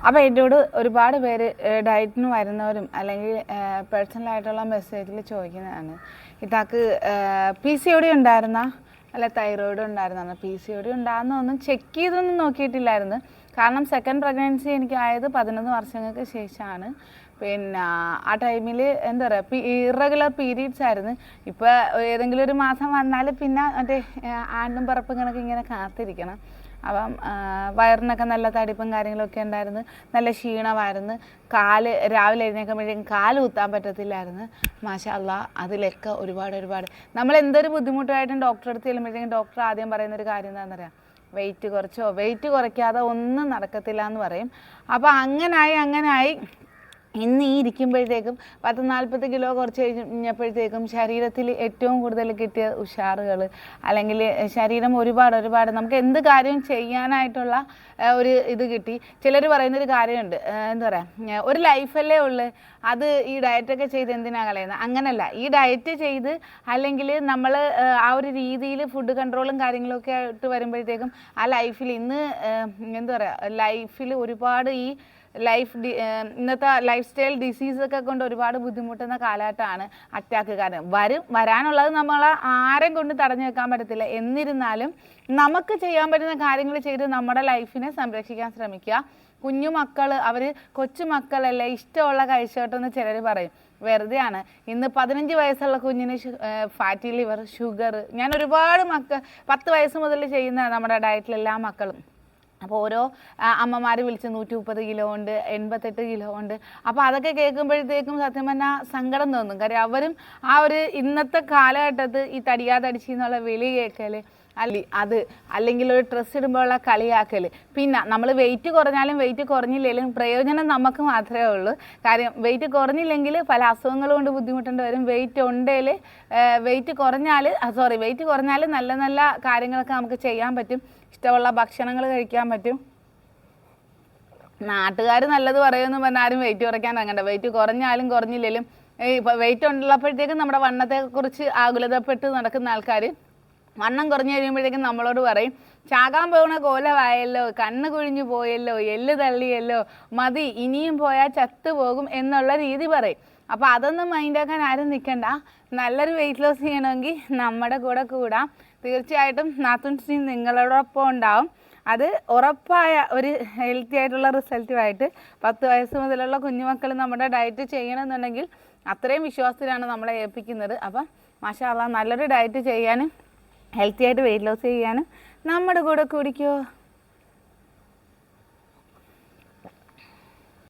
അപ്പോൾ എന്നോട് ഒരുപാട് പേര് ഡയറ്റിന് വരുന്നവരും അല്ലെങ്കിൽ പേഴ്സണലായിട്ടുള്ള മെസ്സേജിൽ ചോദിക്കുന്നതാണ്, ഇതാക്ക് PCOD ഉണ്ടായിരുന്ന അല്ല തൈറോയിഡ് ഉണ്ടായിരുന്ന. PCOD ഉണ്ടാകുന്നൊന്നും ചെക്ക് ചെയ്തൊന്നും നോക്കിയിട്ടില്ലായിരുന്നു. കാരണം സെക്കൻഡ് പ്രഗ്നൻസി എനിക്കായത് 11 വർഷങ്ങൾക്ക് ശേഷമാണ്. പിന്നെ ആ ടൈമിൽ എന്താ പറയുക, ഇറഗുലർ പീരീഡ്സ് ആയിരുന്നു. ഇപ്പോൾ ഏതെങ്കിലും ഒരു മാസം വന്നാൽ പിന്നെ മറ്റേ ആണ്ടും പറപ്പും കണക്ക് ഇങ്ങനെ കാത്തിരിക്കണം. അപ്പം വയറിനൊക്കെ നല്ല തടിപ്പും കാര്യങ്ങളൊക്കെ ഉണ്ടായിരുന്നു. നല്ല ക്ഷീണമായിരുന്നു. രാവിലെ എഴുന്നേൽക്കുമ്പോഴേക്കും കാല് കുത്താൻ പറ്റത്തില്ലായിരുന്നു. മാഷാ അല്ലാ, അതിലൊക്കെ ഒരുപാട് നമ്മൾ എന്തൊരു ബുദ്ധിമുട്ടായിട്ടും ഡോക്ടറെ അടുത്ത് ചെല്ലുമ്പോഴത്തേക്കും ഡോക്ടർ ആദ്യം പറയുന്നൊരു കാര്യം എന്താണെന്ന് അറിയാം, വെയിറ്റ് കുറയ്ക്കാതെ ഒന്നും നടക്കത്തില്ല എന്ന് പറയും. അപ്പോൾ അങ്ങനായി ഇന്ന് ഈ ഇരിക്കുമ്പോഴത്തേക്കും 40 കിലോ കുറച്ച് കഴിഞ്ഞപ്പോഴത്തേക്കും ശരീരത്തിൽ ഏറ്റവും കൂടുതൽ കിട്ടിയ ഉഷാറുകൾ, അല്ലെങ്കിൽ ശരീരം ഒരുപാട് നമുക്ക് എന്ത് കാര്യം ചെയ്യാനായിട്ടുള്ള ഒരു ഇത് കിട്ടി. ചിലർ പറയുന്നൊരു കാര്യമുണ്ട്, എന്താ പറയുക, ഒരു ലൈഫല്ലേ ഉള്ളു, അത് ഈ ഡയറ്റൊക്കെ ചെയ്ത് എന്തിനാണ് കളയുന്നത്? അങ്ങനല്ല. ഈ ഡയറ്റ് ചെയ്ത് അല്ലെങ്കിൽ നമ്മൾ ആ ഒരു രീതിയിൽ ഫുഡ് കൺട്രോളും കാര്യങ്ങളൊക്കെ ആയിട്ട് വരുമ്പോഴത്തേക്കും ആ ലൈഫിൽ ഇന്ന് എന്താ പറയുക, ലൈഫിൽ ഒരുപാട് ഈ ഇന്നത്തെ ലൈഫ് സ്റ്റൈൽ ഡിസീസൊക്കെ കൊണ്ട് ഒരുപാട് ബുദ്ധിമുട്ടുന്ന കാലഘട്ടമാണ്. അറ്റാക്ക് കാരണം വരാനുള്ളത് നമ്മളെ ആരെയും കൊണ്ട് തടഞ്ഞു വെക്കാൻ പറ്റത്തില്ല. എന്നിരുന്നാലും നമുക്ക് ചെയ്യാൻ പറ്റുന്ന കാര്യങ്ങൾ ചെയ്ത് നമ്മുടെ ലൈഫിനെ സംരക്ഷിക്കാൻ ശ്രമിക്കുക. കുഞ്ഞുമക്കൾ, അവർ കൊച്ചുമക്കളല്ലേ, ഇഷ്ടമുള്ള കഴിച്ചോട്ടെന്ന് ചിലർ പറയും. വെറുതെയാണ്. ഇന്ന് 15 വയസ്സുള്ള കുഞ്ഞിന് ഫാറ്റി ലിവർ, ഷുഗർ. ഞാൻ ഒരുപാട് 10 വയസ്സ് മുതൽ ചെയ്യുന്ന നമ്മുടെ ഡയറ്റിലെല്ലാ മക്കളും. അപ്പോൾ ഓരോ അമ്മമാർ വിളിച്ച് 130 കിലോ ഉണ്ട്, 88 കിലോ ഉണ്ട്. അപ്പോൾ അതൊക്കെ കേൾക്കുമ്പോഴത്തേക്കും സത്യം പറഞ്ഞാൽ സങ്കടം തോന്നും. കാര്യം അവരും ആ ഒരു ഇന്നത്തെ കാലഘട്ടത്ത് ഈ തടിയാതടിച്ച് എന്നുള്ള വിളി കേൾക്കൽ, അല്ലെങ്കിൽ ഒരു ഡ്രസ്സ് ഇടുമ്പോഴുള്ള കളിയാക്കൽ. പിന്നെ നമ്മൾ വെയിറ്റ് കുറഞ്ഞാലും വെയിറ്റ് കുറഞ്ഞില്ലെങ്കിലും പ്രയോജനം നമുക്ക് മാത്രമേ ഉള്ളൂ. കാര്യം വെയിറ്റ് കുറഞ്ഞില്ലെങ്കിൽ പല അസുഖങ്ങൾ കൊണ്ട് ബുദ്ധിമുട്ടേണ്ടി വരും. വെയിറ്റ് കുറഞ്ഞാൽ നല്ല കാര്യങ്ങളൊക്കെ നമുക്ക് ചെയ്യാൻ പറ്റും. ഇഷ്ടമുള്ള ഭക്ഷണങ്ങൾ കഴിക്കാൻ പറ്റും. നാട്ടുകാർ നല്ലത് പറയുമെന്ന് പറഞ്ഞാൽ ആരും വെയിറ്റ് കുറയ്ക്കാൻ ഇറങ്ങണ്ട. വെയിറ്റ് കുറഞ്ഞാലും കുറഞ്ഞില്ലെങ്കിലും ഇപ്പോൾ വെയിറ്റ് ഉള്ളപ്പോഴത്തേക്കും നമ്മുടെ വണ്ണത്തെക്കുറിച്ച് ആകുലതപ്പെട്ട് നടക്കുന്ന ആൾക്കാർ വണ്ണം കുറഞ്ഞു കഴിയുമ്പോഴേക്കും നമ്മളോട് പറയും, ചാകാൻ പോകുന്ന കോലമായല്ലോ, കണ്ണ് കുഴിഞ്ഞു പോയല്ലോ, എല്ല് തള്ളിയല്ലോ, മതി, ഇനിയും പോയാൽ ചത്തുപോകും എന്നുള്ള രീതി പറയും. അപ്പോൾ അതൊന്നും മൈൻഡാക്കാൻ ആരും നിൽക്കണ്ട. നല്ലൊരു വെയിറ്റ് ലോസ് ചെയ്യണമെങ്കിൽ നമ്മുടെ കൂടെ കൂടാം. തീർച്ചയായിട്ടും നാത്തുൻസി നിങ്ങളോടൊപ്പം ഉണ്ടാവും. അത് ഉറപ്പായ ഒരു ഹെൽത്തി ആയിട്ടുള്ള റിസൾട്ടുമായിട്ട് 10 വയസ്സ് മുതലുള്ള കുഞ്ഞുമക്കൾ നമ്മുടെ ഡയറ്റ് ചെയ്യണമെന്നുണ്ടെങ്കിൽ അത്രയും വിശ്വാസത്തിലാണ് നമ്മളെ ഏൽപ്പിക്കുന്നത്. അപ്പം മാഷാ അല്ലാ, നല്ലൊരു ഡയറ്റ് ചെയ്യാനും ഹെൽത്തി ആയിട്ട് വെയിറ്റ് ലോസ് ചെയ്യാനും നമ്മുടെ കൂടെ കൂടിക്കോ.